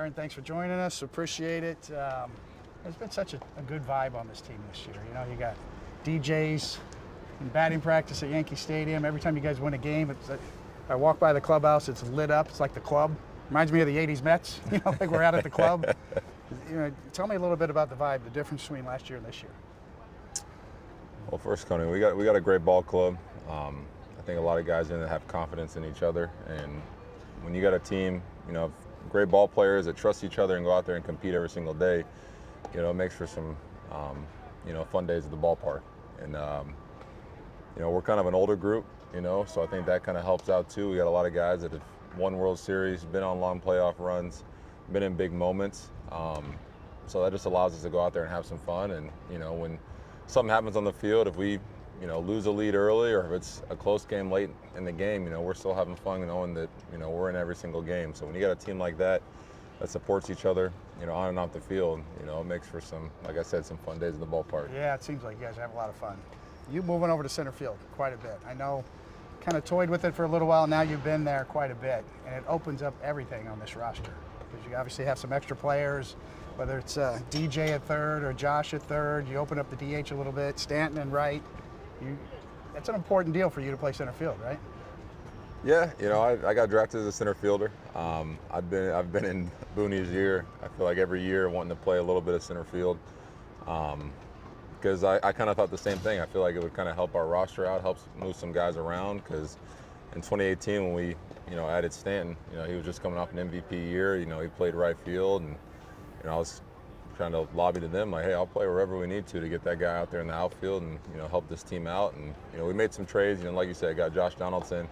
Aaron. Thanks for joining us. Appreciate it. There's been such a good vibe on this team this year. You know, you got DJs in batting practice at Yankee Stadium. Every time you guys win a game, I walk by the clubhouse, it's lit up. It's like the club. Reminds me of the 80s Mets, you know, like we're out at the club. You know, tell me a little bit about the vibe, the difference between last year and this year. Well, first, Connie, we got a great ball club. I think a lot of guys in it have confidence in each other, and when you got a team, you know, great ball players that trust each other and go out there and compete every single day, you know, it makes for some, you know, fun days at the ballpark. And you know, we're kind of an older group, you know, so I think that kind of helps out too. We got a lot of guys that have won World Series, been on long playoff runs, been in big moments. So that just allows us to go out there and have some fun. And, you know, when something happens on the field, if we, you know, lose a lead early or if it's a close game late in the game, you know, we're still having fun knowing that, you know, we're in every single game. So when you got a team like that that supports each other, you know, on and off the field, you know, it makes for some, like I said, some fun days at the ballpark. Yeah, it seems like you guys have a lot of fun. You moving over to center field quite a bit. I know, kind of toyed with it for a little while. Now you've been there quite a bit, and it opens up everything on this roster because you obviously have some extra players, whether it's DJ at third or Josh at third. You open up the DH a little bit, Stanton and right. That's an important deal for you to play center field, right? Yeah, you know, I got drafted as a center fielder. I've been in Booney's year. I feel like every year wanting to play a little bit of center field. Because I kind of thought the same thing. I feel like it would kind of help our roster out, helps move some guys around. Because in 2018, when we, you know, added Stanton, you know, he was just coming off an MVP year. You know, he played right field, and you know, I was trying to lobby to them like, hey, I'll play wherever we need to get that guy out there in the outfield and, you know, help this team out. And you know, we made some trades. You know, like you said, got Josh Donaldson.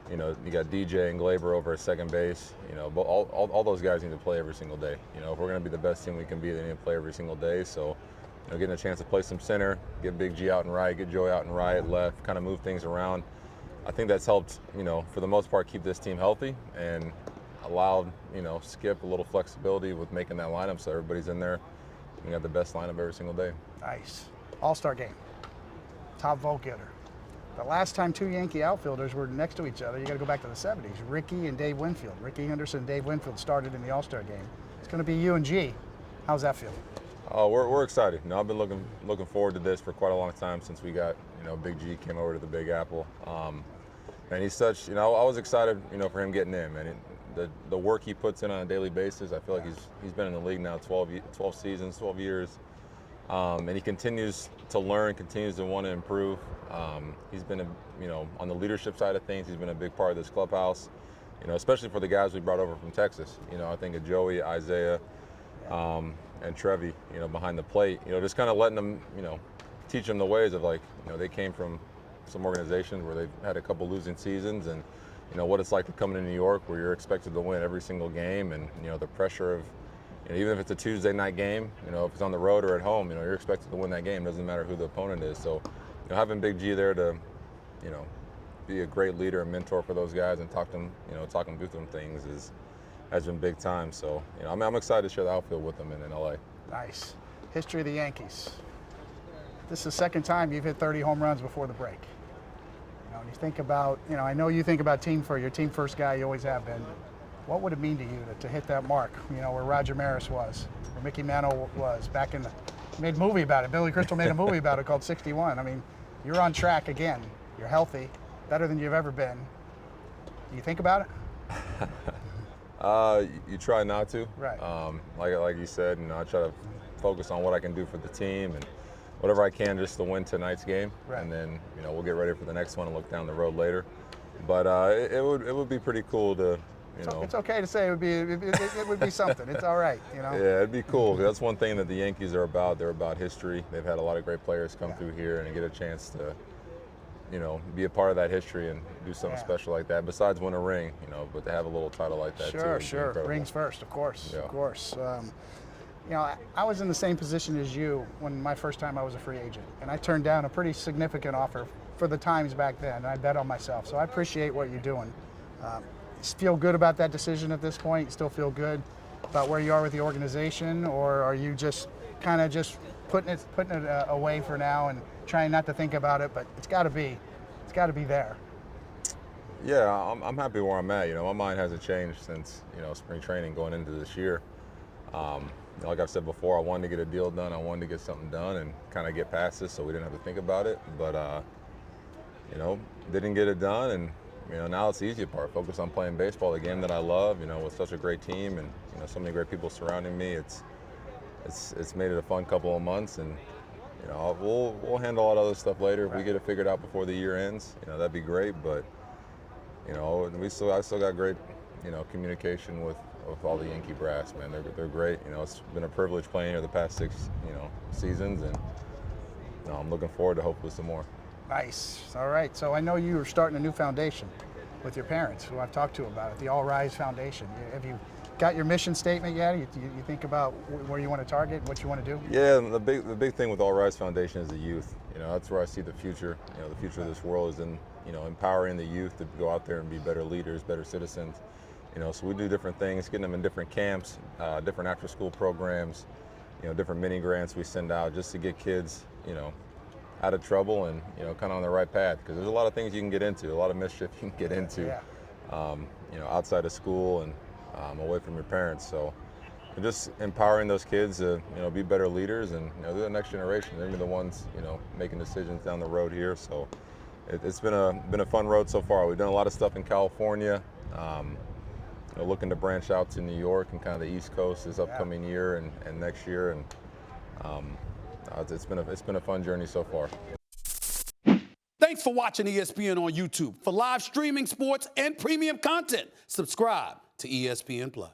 You know, you got DJ and Glaber over at second base. You know, but all those guys need to play every single day. You know, if we're going to be the best team we can be, they need to play every single day. So, you know, getting a chance to play some center, get Big G out and right, get Joey out and right, left, kind of move things around. I think that's helped, you know, for the most part, keep this team healthy and allowed, you know, Skip a little flexibility with making that lineup so everybody's in there. We got the best lineup every single day. Nice. All-Star game. Top vote getter. The last time two Yankee outfielders were next to each other, you got to go back to the 70s. Ricky and Dave Winfield. Ricky Henderson and Dave Winfield started in the All-Star game. It's going to be you and G. How's that feel? Oh, we're excited. You know, I've been looking forward to this for quite a long time since we got, you know, Big G came over to the Big Apple. And he's such, you know, I was excited, you know, for him getting in, man. The work he puts in on a daily basis, I feel like he's been in the league now 12 seasons, 12 years. And he continues to learn, continues to want to improve. He's been, you know, on the leadership side of things, he's been a big part of this clubhouse, you know, especially for the guys we brought over from Texas. You know, I think of Joey, Isaiah, and Trevi, you know, behind the plate, you know, just kind of letting them, you know, teach them the ways of, like, you know, they came from some organizations where they've had a couple losing seasons, and, you know, what it's like to come into New York where you're expected to win every single game, and, you know, the pressure of, you know, even if it's a Tuesday night game, you know, if it's on the road or at home, you know, you're expected to win that game. It doesn't matter who the opponent is. So, you know, having Big G there to, you know, be a great leader and mentor for those guys and talk them through some things has been big time. So, you know, I'm excited to share the outfield with them in LA. Nice. History of the Yankees. This is the second time you've hit 30 home runs before the break. You know, when you think about, you know, I know you think about your team first guy, you always have been. What would it mean to you to hit that mark, you know, where Roger Maris was, where Mickey Mantle was back in made a movie about it. Billy Crystal made a movie about it called 61. I mean, you're on track again. You're healthy, better than you've ever been. Do you think about it? You try not to. Right. Like you said, you know, I try to focus on what I can do for the team and whatever I can just to win tonight's game. Right. And then, you know, we'll get ready for the next one and look down the road later. But it would be pretty cool to, you know. It's okay to say it would be something. It's all right, you know. Yeah, it'd be cool. That's one thing that the Yankees are about. They're about history. They've had a lot of great players come through here and get a chance to, you know, be a part of that history and do something special like that. Besides win a ring, you know, but to have a little title like that too. Sure. Rings first, of course. Yeah. Of course. You know, I was in the same position as you when my first time I was a free agent, and I turned down a pretty significant offer for the times back then. And I bet on myself, so I appreciate what you're doing. Feel good about that decision at this point? You still feel good about where you are with the organization, or are you just kind of just putting it away for now and trying not to think about it? But it's got to be there. Yeah, I'm happy where I'm at. You know, my mind hasn't changed since, you know, spring training going into this year. Like I've said before, I wanted to get a deal done. I wanted to get something done and kind of get past this so we didn't have to think about it. But, you know, didn't get it done. And, you know, now it's the easy part. Focus on playing baseball, the game that I love, you know, with such a great team and, you know, so many great people surrounding me. It's made it a fun couple of months. And, you know, we'll handle all that other stuff later. If we get it figured out before the year ends, you know, that'd be great. But, you know, I still got great, you know, communication with all the Yankee brass, man. They're great. You know, it's been a privilege playing here the past 6, you know, seasons, and you know, I'm looking forward to hopefully some more. Nice. All right. So I know you are starting a new foundation with your parents, who I've talked to about it, the All Rise Foundation. Have you got your mission statement yet? You think about where you want to target, what you want to do? Yeah, the big thing with All Rise Foundation is the youth. You know, that's where I see the future. You know, the future of this world is in, you know, empowering the youth to go out there and be better leaders, better citizens. You know, so we do different things, getting them in different camps, different after-school programs, you know, different mini grants we send out just to get kids, you know, out of trouble and, you know, kind of on the right path. Because there's a lot of things you can get into, a lot of mischief you can get into, you know, outside of school and away from your parents. So just empowering those kids to, you know, be better leaders, and you know, they're the next generation. They're gonna be the ones, you know, making decisions down the road here. So it's been a fun road so far. We've done a lot of stuff in California. You know, looking to branch out to New York and kind of the East Coast this upcoming year and next year, and it's been a fun journey so far. Thanks for watching ESPN on YouTube. For live streaming, sports, and premium content, subscribe to ESPN Plus.